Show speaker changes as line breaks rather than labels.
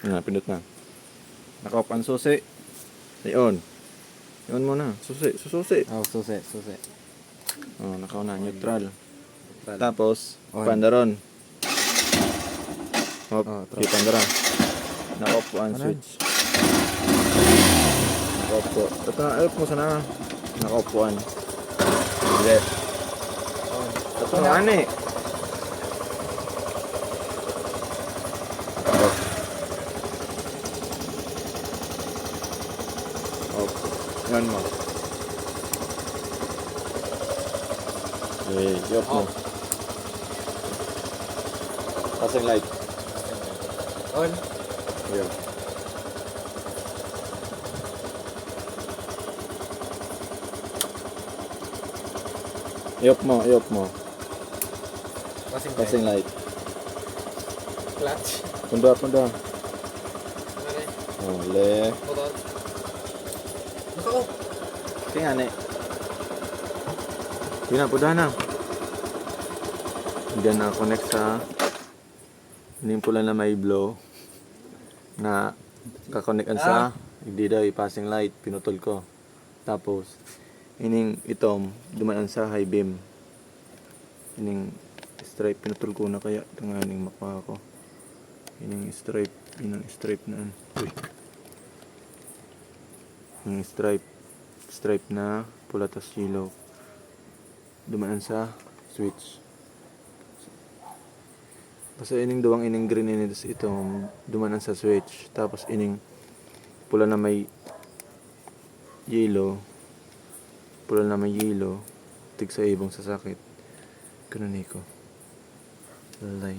Pindot na. Naka-off ang susi. Ayun. Ayun muna. Susi.
Oh, susi.
Oh, naka na. Neutral. Tapos,
On.
pandaron. Hop,
Oh,
okay, pandaron. Naka-off po ang
Ano?
switch. Naka-off po. Ito na, off mo sana. Naka-off po ang. Hindi. Ito na, ano eh. Off. Off. Yan mo. Okay, i-off mo. Passing light.
On.
Ayan. I-off mo. Passing light.
Clutch.
Punda.
Ano
Oh, left.
motor. Naka-off.
Kaya nga, punda na. Hindi na connect sa yung pula na may blow na kakonekan sa hindi daw passing light, pinutol ko. Tapos ining itom dumaan sa high beam. Ining stripe pinutol ko na kaya tanganing makwa ko. Ining stripe na uy. Yung stripe na pula tas yellow dumaan sa switch. Kasi ining duwang ining green ini tas ito dumanan sa switch. Tapos ining pula na may yellow tig sa ibong sasakit. Ganun ko. Lalay.